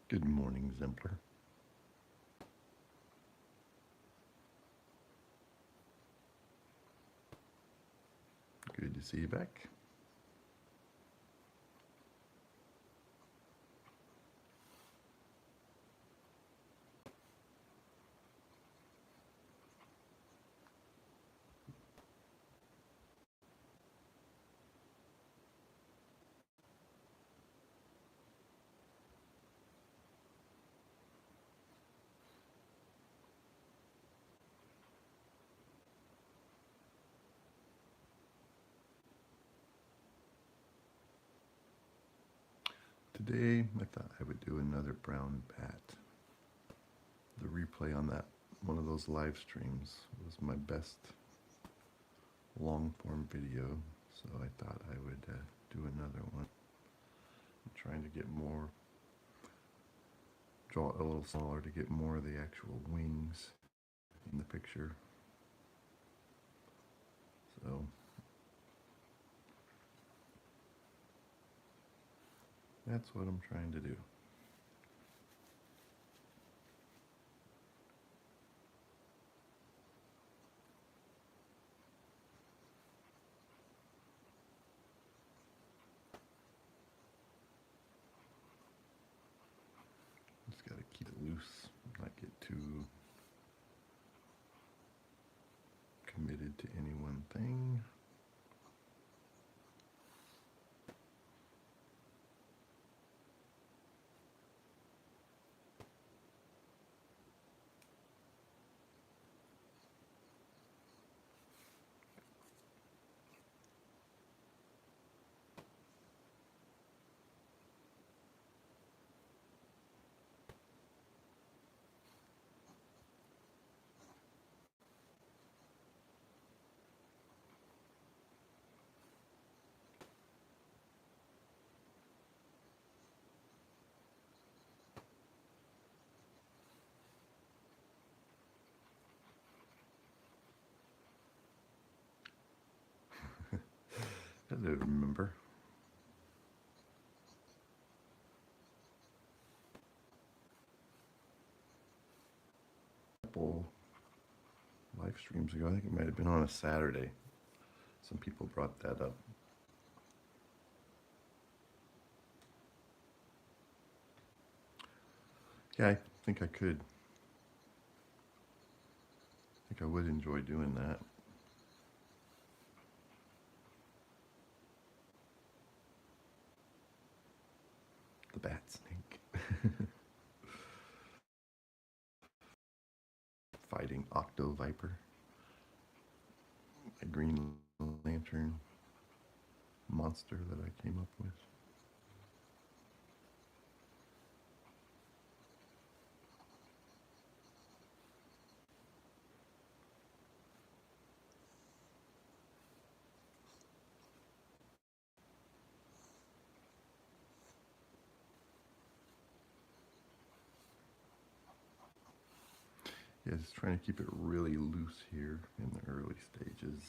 Good morning, Exemplar. Good to see you back. Today, I thought I would do another brown bat. The replay on that, one of those live streams, was my best long form video, so I thought I would do another one. I'm trying to get more, draw it a little smaller to get more of the actual wings in the picture. So that's what I'm trying to do. Just got to keep it loose, not get too committed to any one thing. I don't remember. Couple live streams ago, I think it might have been on a Saturday. Some people brought that up. Yeah, I think I could. I think I would enjoy doing that. The bat snake. Fighting Octo Viper. A Green Lantern monster that I came up with. Yeah, just trying to keep it really loose here in the early stages.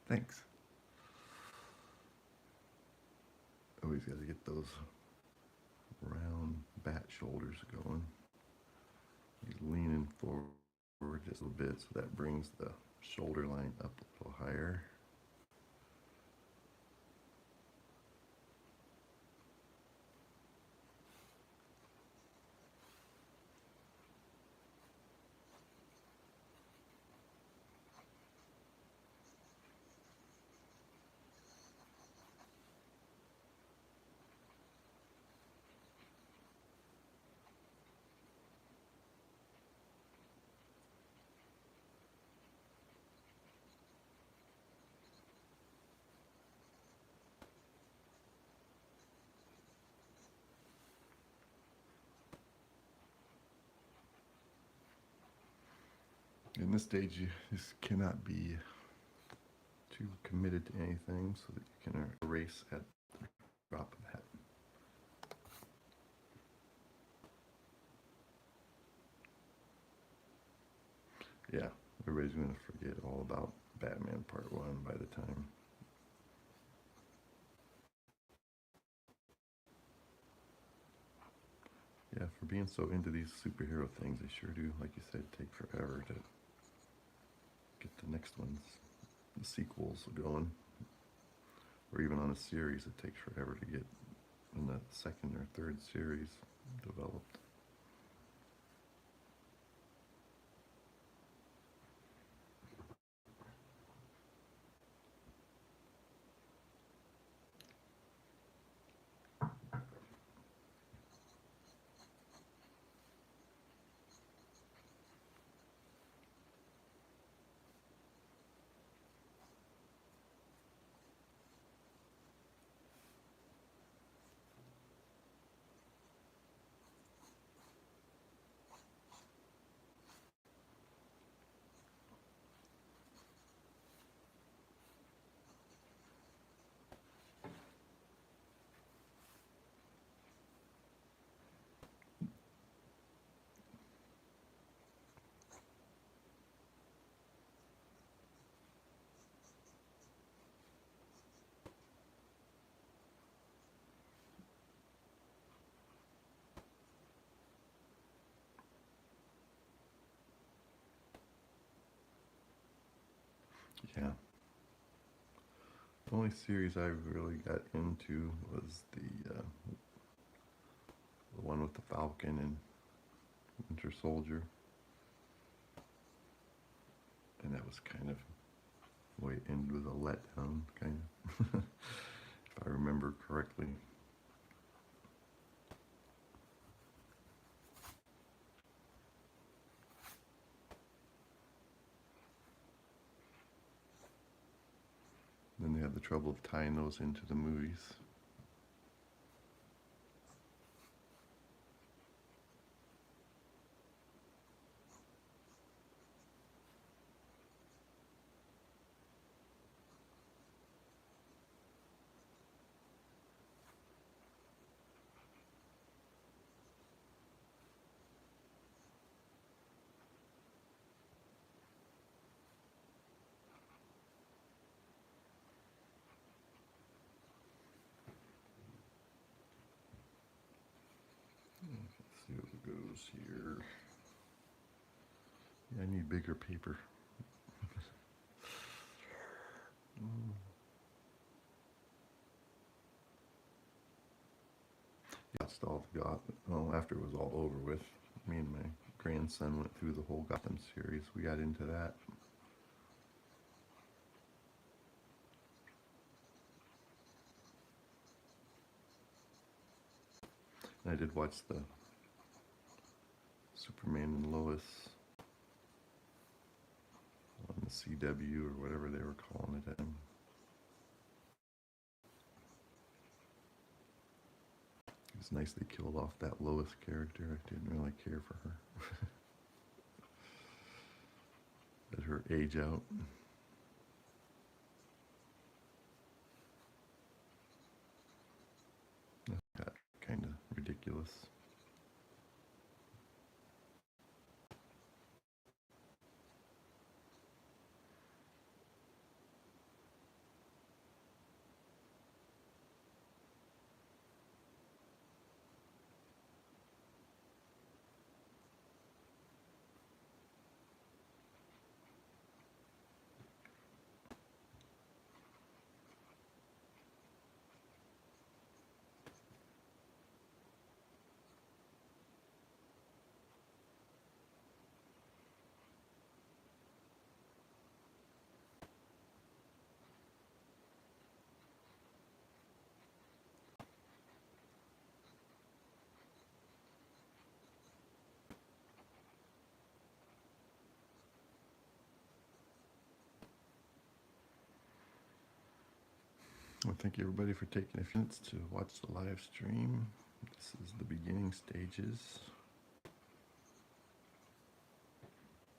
Thanks. Always got to get those round bat shoulders going. He's leaning forward just a little bit, so that brings the shoulder line up a little higher. In this stage, you just cannot be too committed to anything so that you can erase at the drop of the hat. yeah, everybody's going to forget all about Batman Part 1 by the time. Yeah, for being so into these superhero things, they sure do, like you said, take forever to get the next ones, the sequels going. Or even on a series, it takes forever to get in the second or third series developed. Yeah. The only series I really got into was the one with the Falcon and Winter Soldier. And that was kind of, the way it ended was a letdown, kind of, if I remember correctly. Then they had the trouble of tying those into the movies. Let's see what goes here. Yeah, I need bigger paper. After it was all over with, me and my grandson went through the whole Gotham series. We got into that. And I did watch the Superman and Lois on the CW or whatever they were calling it. It was nice they killed off that Lois character. I didn't really care for her. Let her age out. That got kind of ridiculous. Well, thank you everybody for taking a few minutes to watch the live stream. This is the beginning stages,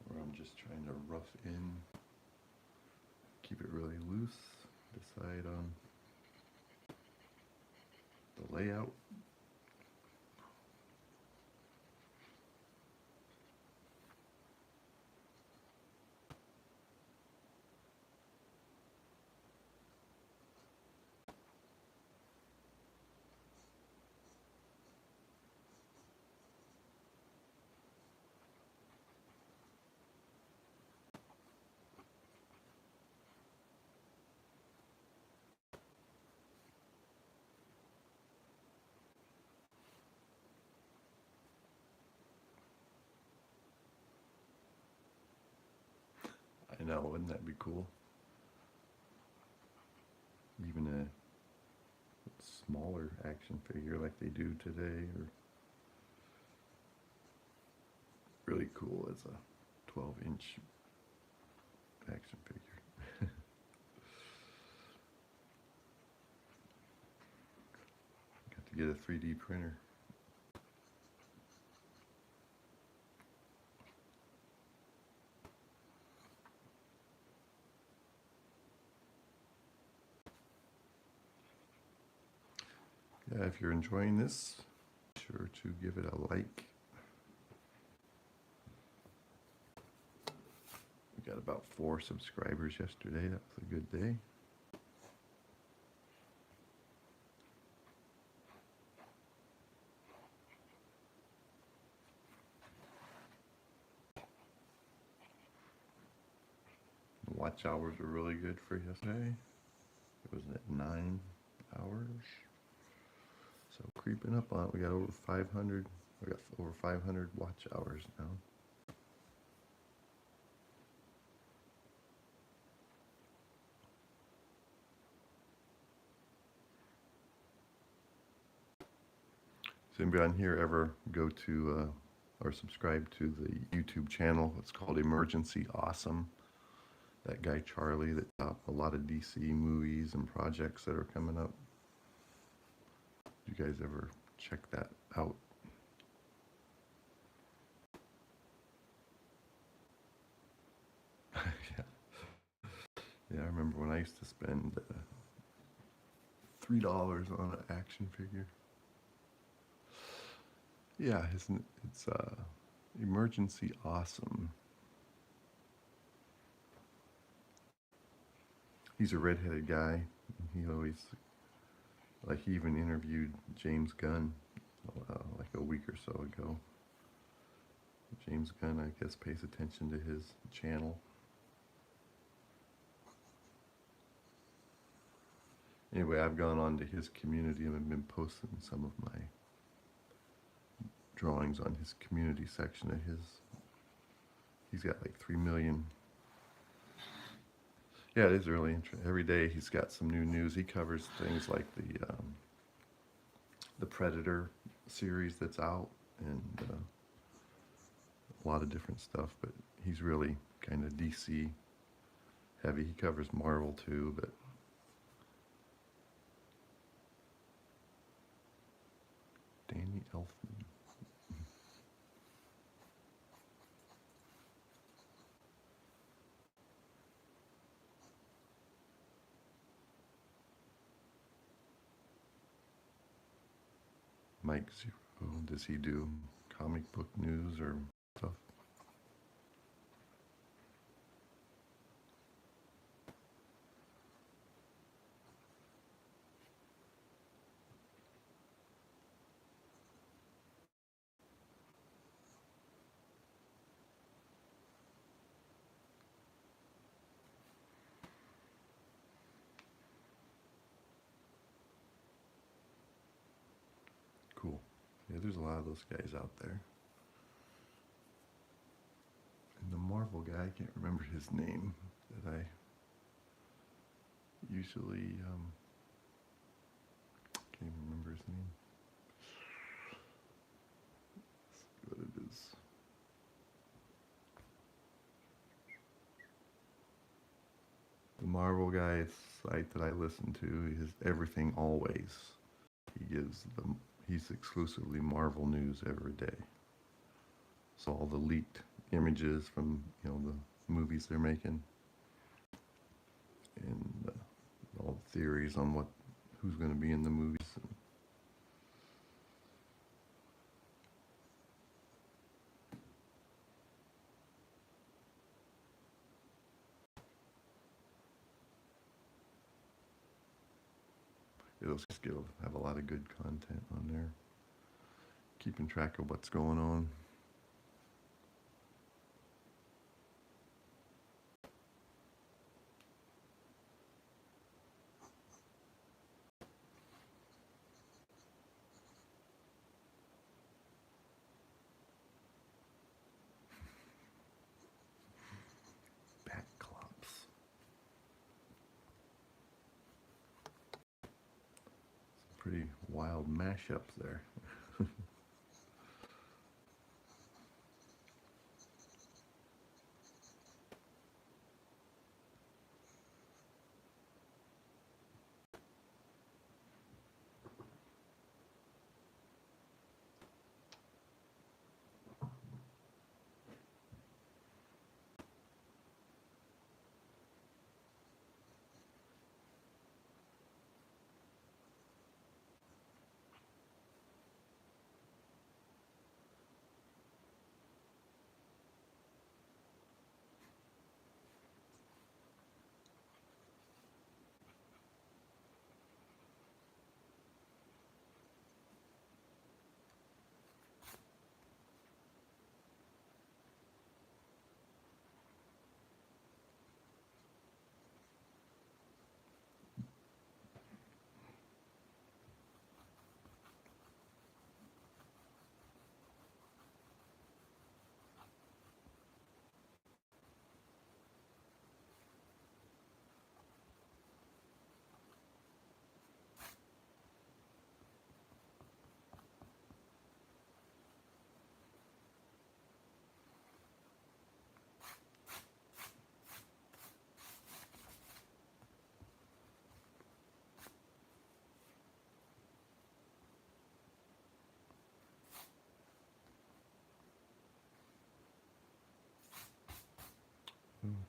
where I'm just trying to rough in, keep it really loose, decide on the layout. know, wouldn't that be cool? Even a smaller action figure like they do today, or really cool as a 12-inch action figure. Got to get a 3D printer. Yeah, if you're enjoying this, be sure to give it a like. We got about 4 subscribers yesterday. That was a good day. Watch hours were really good for yesterday. It was at 9 hours. So creeping up on it. We got over 500. We got over 500 watch hours now. Does anybody on here ever go to or subscribe to the YouTube channel? It's called Emergency Awesome. That guy Charlie that got a lot of DC movies and projects that are coming up. Did you guys ever check that out? Yeah. Yeah, I remember when I used to spend $3 on an action figure. Yeah, it's Emergency Awesome. He's a redheaded guy. He always, like, he even interviewed James Gunn like a week or so ago. James Gunn, I guess, pays attention to his channel. Anyway, I've gone on to his community and I've been posting some of my drawings on his community section of his. He's got like 3 million. Yeah, it is really interesting. Every day he's got some new news. He covers things like the Predator series that's out, and a lot of different stuff, but he's really kind of DC heavy. He covers Marvel too, but Danny Elfman. Mike Zero, does he do comic book news or stuff? Cool. Yeah, there's a lot of those guys out there. And the Marvel guy, I can't remember his name, that I usually, can't even remember his name. Let's see what it is. The Marvel guy site that I listen to is Everything Always. He's exclusively Marvel news every day. So all the leaked images from, the movies they're making, and all the theories on who's going to be in the movies. It'll still have a lot of good content on there, keeping track of what's going on. Back clock. pretty wild mashups there.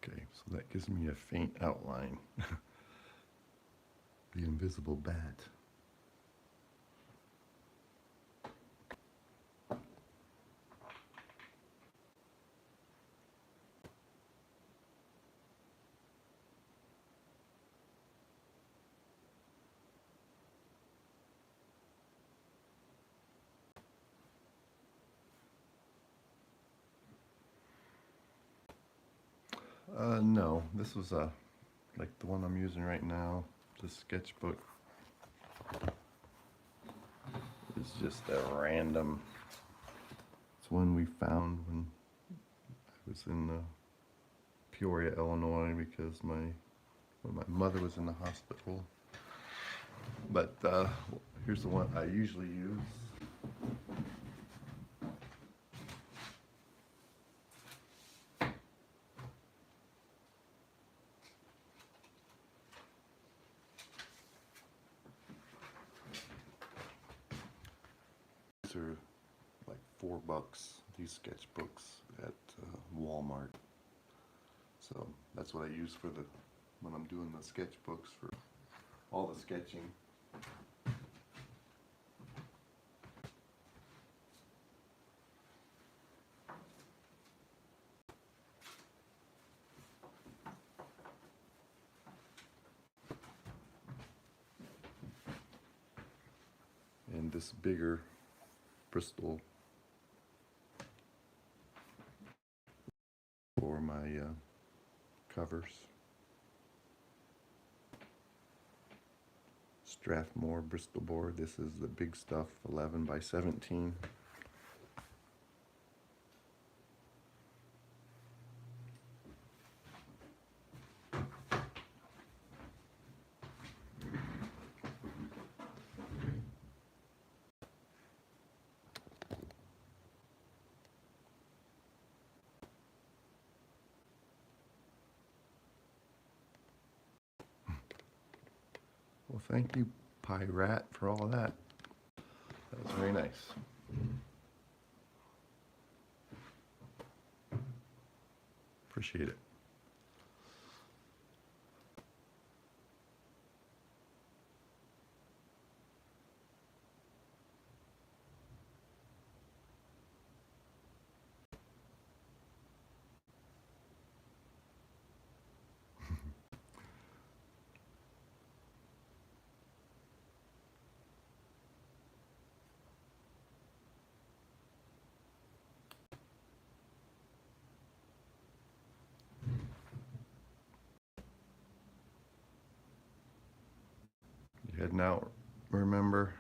Okay, so that gives me a faint outline. The invisible bat. No, this was like the one I'm using right now, the sketchbook. It's just a random, it's one we found when I was in Peoria, Illinois, because when my mother was in the hospital. But here's the one I usually use. These are like $4, these sketchbooks at Walmart. So that's what I use for when I'm doing the sketchbooks for all the sketching. And this bigger Bristol for my covers. Strathmore Bristol board. This is the big stuff, 11 by 17. Well, thank you, Pirate, for all that. That was very nice. Appreciate it. You heading out, remember?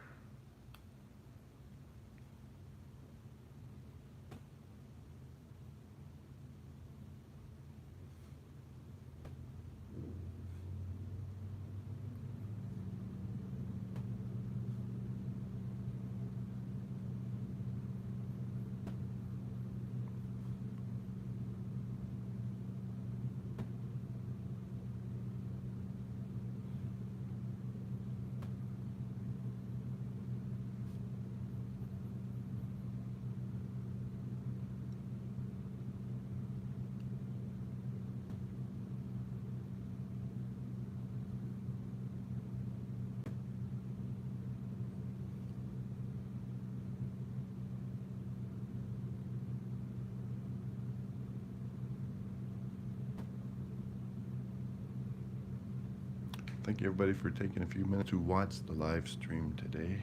Thank you everybody for taking a few minutes to watch the live stream today.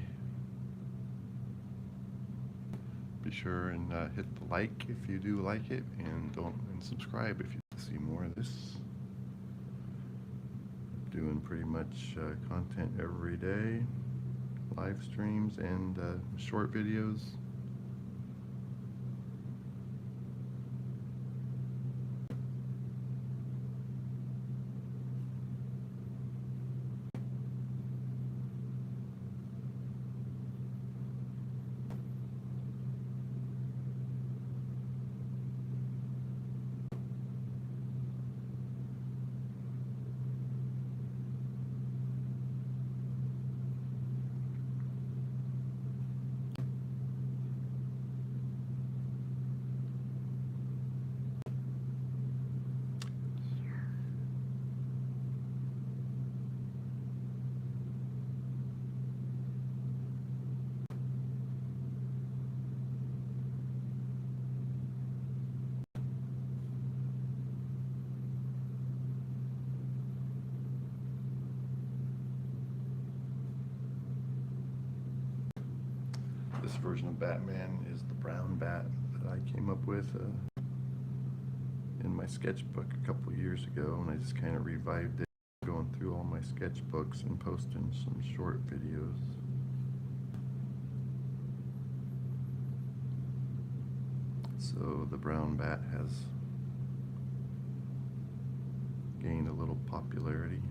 Be sure and hit the like if you do like it, and subscribe if you see more of this. Doing pretty much content every day, live streams and short videos. This version of Batman is the brown bat that I came up with in my sketchbook a couple years ago, and I just kind of revived it, going through all my sketchbooks and posting some short videos. So the brown bat has gained a little popularity.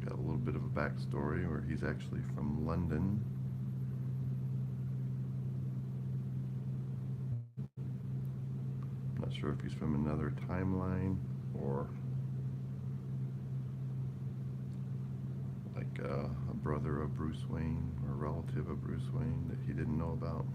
Got a little bit of a backstory where he's actually from London. I'm not sure if he's from another timeline or like a brother of Bruce Wayne or a relative of Bruce Wayne that he didn't know about.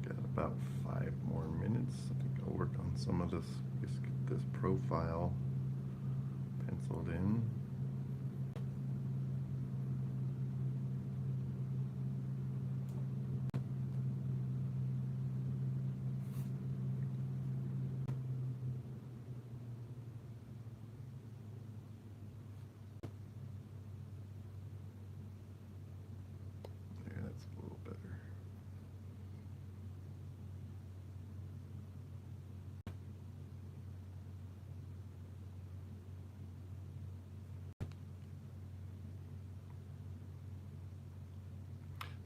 Got about 5 more minutes. I think I'll work on some of this, just get this profile penciled in. There, that's a little better.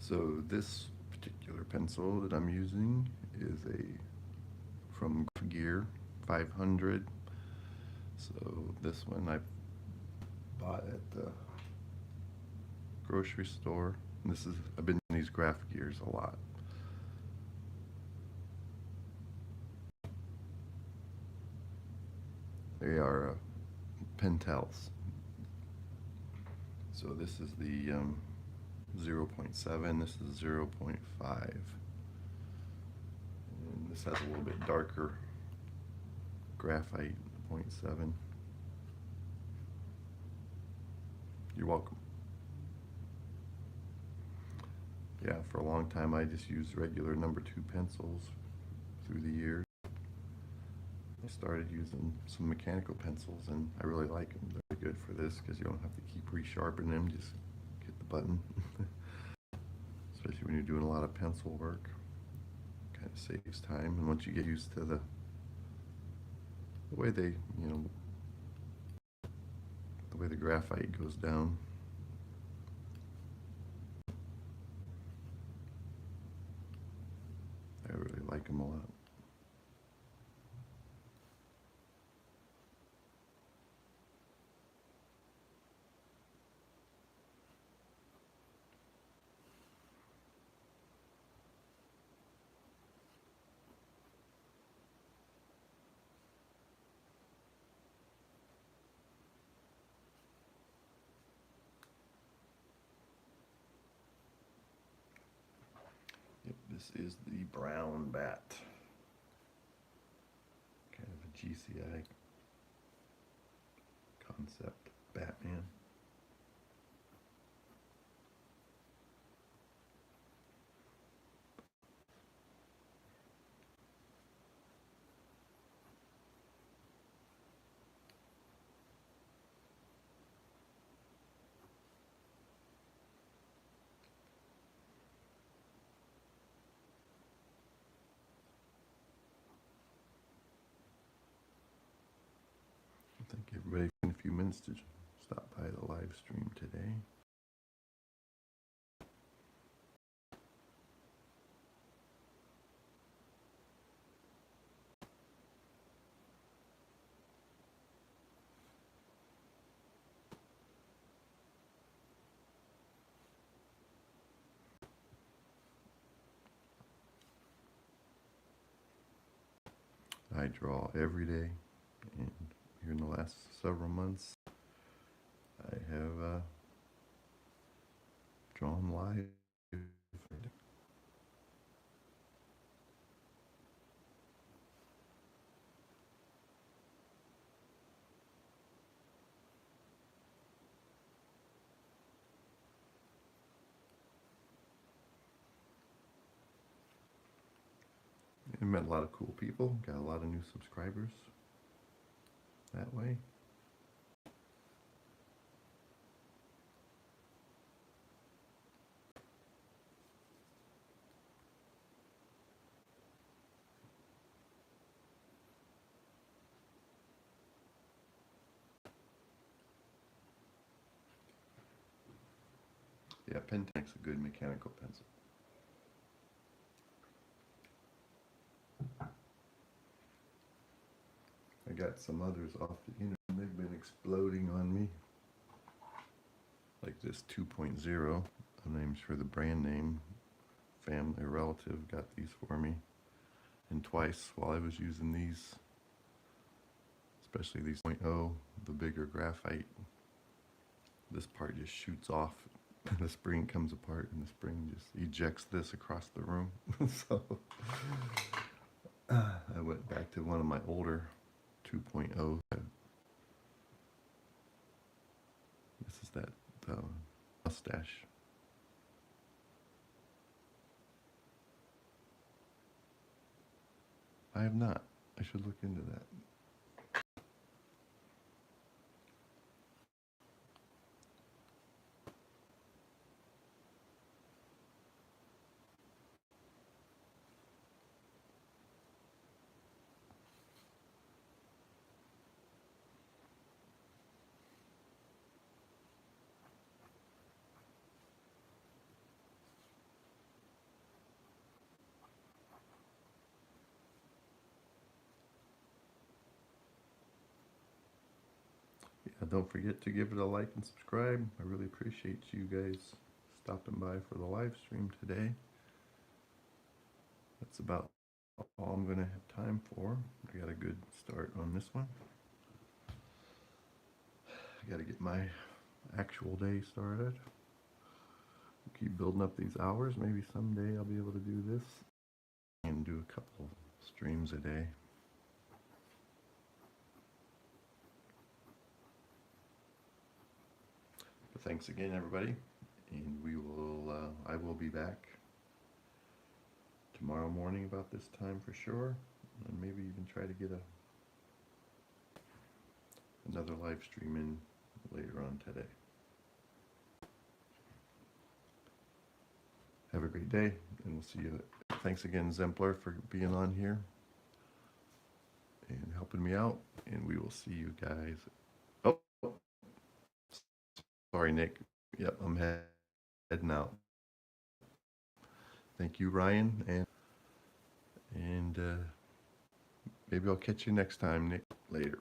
So this particular pencil that I'm using is from Gear 500. So this one I bought at the grocery store. And I've been in these graph gears a lot. They are Pentels. So this is the 0.7, this is 0.5. And this has a little bit darker graphite, 0.7. You're welcome. Yeah, for a long time I just used regular number 2 pencils through the years. I started using some mechanical pencils, and I really like them. They're good for this because you don't have to keep resharpening them, just hit the button. Especially when you're doing a lot of pencil work. Kind of saves time, and once you get used to the way they, the way the graphite goes down. I really like them a lot. This is the brown bat. Kind of a GCI concept Batman. Thank everybody for a few minutes to stop by the live stream today. I draw every day, and here in the last several months, I have drawn live. I met a lot of cool people, got a lot of new subscribers that way. Yeah, Pentac's a good mechanical pencil. I got some others off the internet. They've been exploding on me. Like this 2.0. I'm not even sure the brand name. Family or relative got these for me. And twice while I was using these. Especially these 0.0, the bigger graphite. This part just shoots off. The spring comes apart and the spring just ejects this across the room. So I went back to one of my older 2.0. This is that mustache. I have not. I should look into that. Yeah, don't forget to give it a like and subscribe. I really appreciate you guys stopping by for the live stream today. That's about all I'm going to have time for. I got a good start on this one. I got to get my actual day started. Keep building up these hours. Maybe someday I'll be able to do this and do a couple streams a day. But thanks again, everybody, and we will. I will be back tomorrow morning about this time for sure, and maybe even try to get another live stream in later on today. Have a great day, and we'll see you. Thanks again, Zemplar, for being on here and helping me out, and we will see you guys. Oh, sorry, Nick. Yep, I'm heading out. Thank you, Ryan, and maybe I'll catch you next time, Nick. Later.